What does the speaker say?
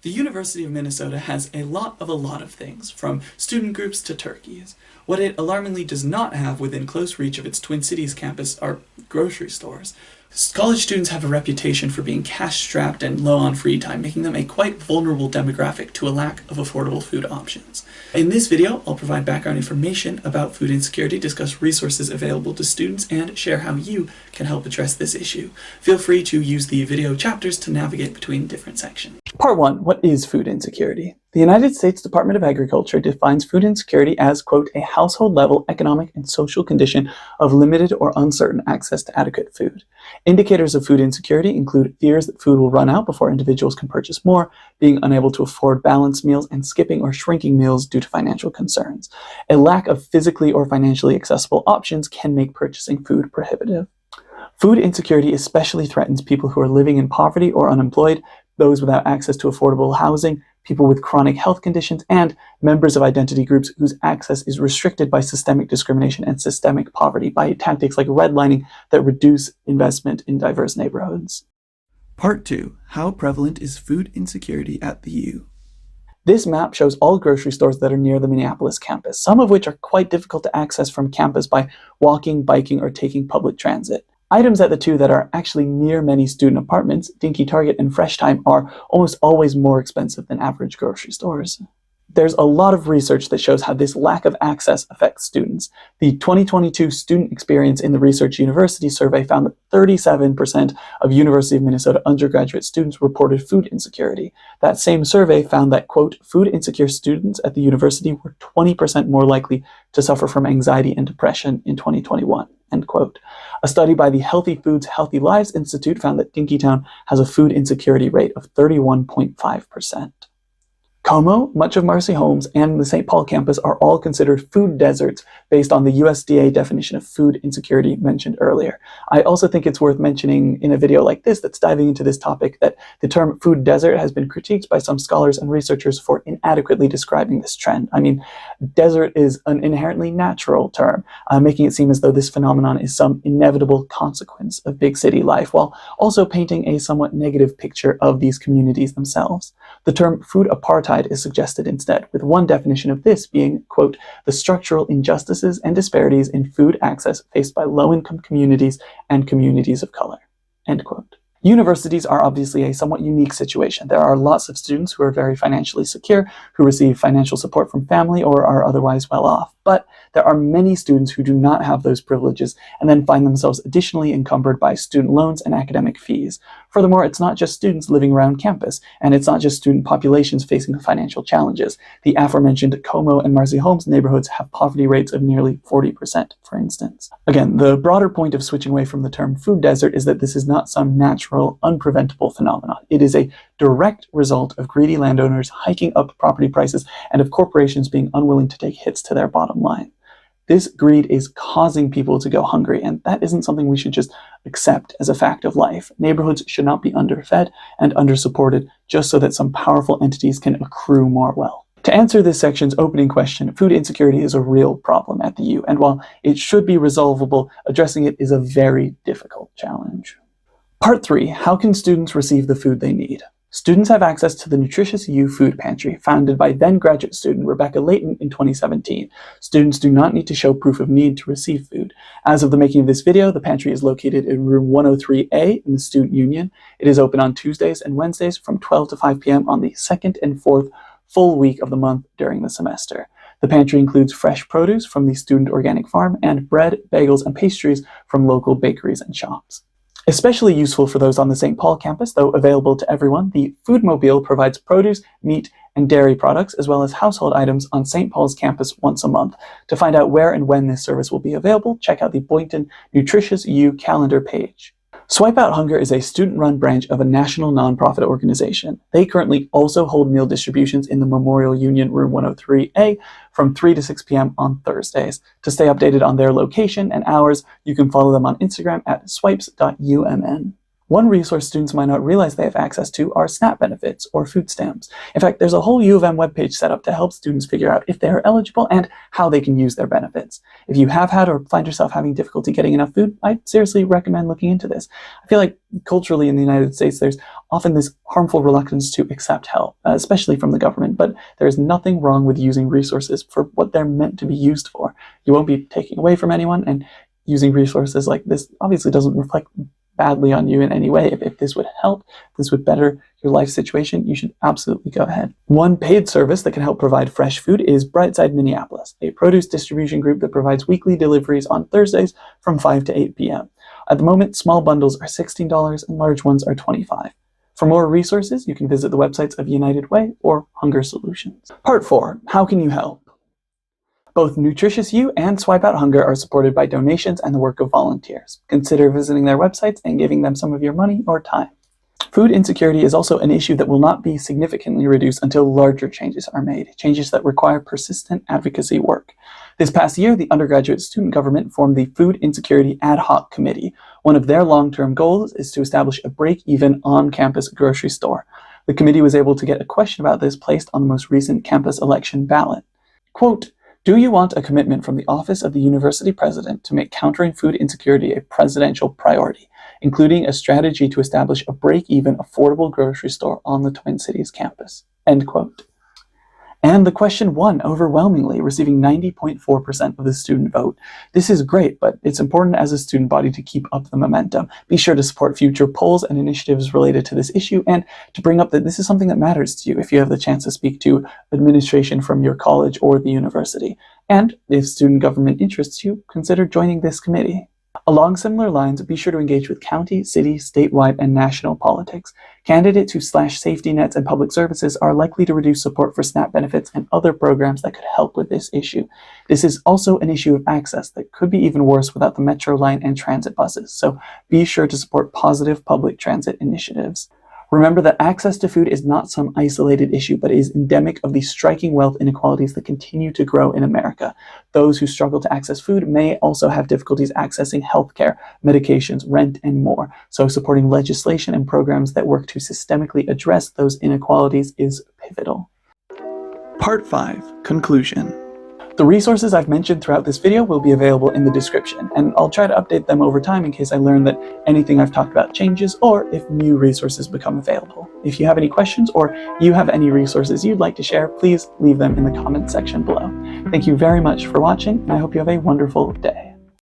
The University of Minnesota has a lot of things, from student groups to turkeys. What it alarmingly does not have within close reach of its Twin Cities campus are grocery stores. College students have a reputation for being cash-strapped and low on free time, making them a quite vulnerable demographic to a lack of affordable food options. In this video, I'll provide background information about food insecurity, discuss resources available to students, and share how you can help address this issue. Feel free to use the video chapters to navigate between different sections. Part 1. What is food insecurity? The United States Department of Agriculture defines food insecurity as, quote, a household-level economic and social condition of limited or uncertain access to adequate food. Indicators of food insecurity include fears that food will run out before individuals can purchase more, being unable to afford balanced meals, and skipping or shrinking meals due to financial concerns. A lack of physically or financially accessible options can make purchasing food prohibitive. Food insecurity especially threatens people who are living in poverty or unemployed, those without access to affordable housing, people with chronic health conditions, and members of identity groups whose access is restricted by systemic discrimination and systemic poverty, by tactics like redlining that reduce investment in diverse neighborhoods. Part 2. How prevalent is food insecurity at the U? This map shows all grocery stores that are near the Minneapolis campus, some of which are quite difficult to access from campus by walking, biking, or taking public transit. Items at the two that are actually near many student apartments, Dinky Target and Fresh Time, are almost always more expensive than average grocery stores. There's a lot of research that shows how this lack of access affects students. The 2022 Student Experience in the Research University survey found that 37% of University of Minnesota undergraduate students reported food insecurity. That same survey found that, quote, food insecure students at the university were 20% more likely to suffer from anxiety and depression in 2021, end quote. A study by the Healthy Foods, Healthy Lives Institute found that Dinkytown has a food insecurity rate of 31.5%. Como, much of Marcy Holmes, and the St. Paul campus are all considered food deserts based on the USDA definition of food insecurity mentioned earlier. I also think it's worth mentioning in a video like this that's diving into this topic that the term food desert has been critiqued by some scholars and researchers for inadequately describing this trend. I mean, desert is an inherently natural term, making it seem as though this phenomenon is some inevitable consequence of big city life, while also painting a somewhat negative picture of these communities themselves. The term food apartheid is suggested instead, with one definition of this being, quote, the structural injustices and disparities in food access faced by low-income communities and communities of color, end quote. Universities are obviously a somewhat unique situation. There are lots of students who are very financially secure, who receive financial support from family or are otherwise well off. But there are many students who do not have those privileges and then find themselves additionally encumbered by student loans and academic fees. Furthermore, it's not just students living around campus, and it's not just student populations facing financial challenges. The aforementioned Como and Marcy Holmes neighborhoods have poverty rates of nearly 40%, for instance. Again, the broader point of switching away from the term food desert is that this is not some natural, unpreventable phenomenon. It is a direct result of greedy landowners hiking up property prices and of corporations being unwilling to take hits to their bottom line. This greed is causing people to go hungry, and that isn't something we should just accept as a fact of life. Neighborhoods should not be underfed and undersupported just so that some powerful entities can accrue more wealth. To answer this section's opening question, food insecurity is a real problem at the U, and while it should be resolvable, addressing it is a very difficult challenge. Part 3. How can students receive the food they need? Students have access to the Nutritious U Food Pantry, founded by then graduate student Rebecca Layton in 2017. Students do not need to show proof of need to receive food. As of the making of this video, the pantry is located in room 103A in the Student Union. It is open on Tuesdays and Wednesdays from 12 to 5 p.m. on the second and fourth full week of the month during the semester. The pantry includes fresh produce from the student organic farm and bread, bagels, and pastries from local bakeries and shops. Especially useful for those on the St. Paul campus, though available to everyone, the Foodmobile provides produce, meat, and dairy products, as well as household items on St. Paul's campus once a month. To find out where and when this service will be available, check out the Boynton Nutritious U calendar page. Swipe Out Hunger is a student-run branch of a national nonprofit organization. They currently also hold meal distributions in the Memorial Union Room 103A from 3 to 6 p.m. on Thursdays. To stay updated on their location and hours, you can follow them on Instagram at swipes.umn. One resource students might not realize they have access to are SNAP benefits or food stamps. In fact, there's a whole U of M webpage set up to help students figure out if they are eligible and how they can use their benefits. If you have had or find yourself having difficulty getting enough food, I'd seriously recommend looking into this. I feel like culturally in the United States, there's often this harmful reluctance to accept help, especially from the government, but there's nothing wrong with using resources for what they're meant to be used for. You won't be taking away from anyone, and using resources like this obviously doesn't reflect badly on you in any way. If this would help, if this would better your life situation, you should absolutely go ahead. One paid service that can help provide fresh food is Brightside Minneapolis, a produce distribution group that provides weekly deliveries on Thursdays from 5 to 8 p.m. At the moment, small bundles are $16 and large ones are $25. For more resources, you can visit the websites of United Way or Hunger Solutions. Part 4. How can you help? Both Nutritious You and Swipe Out Hunger are supported by donations and the work of volunteers. Consider visiting their websites and giving them some of your money or time. Food insecurity is also an issue that will not be significantly reduced until larger changes are made, changes that require persistent advocacy work. This past year, the undergraduate student government formed the Food Insecurity Ad Hoc Committee. One of their long-term goals is to establish a break-even on-campus grocery store. The committee was able to get a question about this placed on the most recent campus election ballot. Quote, "Do you want a commitment from the office of the university president to make countering food insecurity a presidential priority, including a strategy to establish a break-even affordable grocery store on the Twin Cities campus?" End quote. And the question won overwhelmingly, receiving 90.4% of the student vote. This is great, but it's important as a student body to keep up the momentum. Be sure to support future polls and initiatives related to this issue, and to bring up that this is something that matters to you if you have the chance to speak to administration from your college or the university. And if student government interests you, consider joining this committee. Along similar lines, be sure to engage with county, city, statewide, and national politics. Candidates who slash safety nets and public services are likely to reduce support for SNAP benefits and other programs that could help with this issue. This is also an issue of access that could be even worse without the metro line and transit buses, so be sure to support positive public transit initiatives. Remember that access to food is not some isolated issue, but is endemic of the striking wealth inequalities that continue to grow in America. Those who struggle to access food may also have difficulties accessing healthcare, medications, rent, and more. So supporting legislation and programs that work to systemically address those inequalities is pivotal. Part 5. Conclusion. The resources I've mentioned throughout this video will be available in the description, and I'll try to update them over time in case I learn that anything I've talked about changes or if new resources become available. If you have any questions or you have any resources you'd like to share, please leave them in the comment section below. Thank you very much for watching, and I hope you have a wonderful day.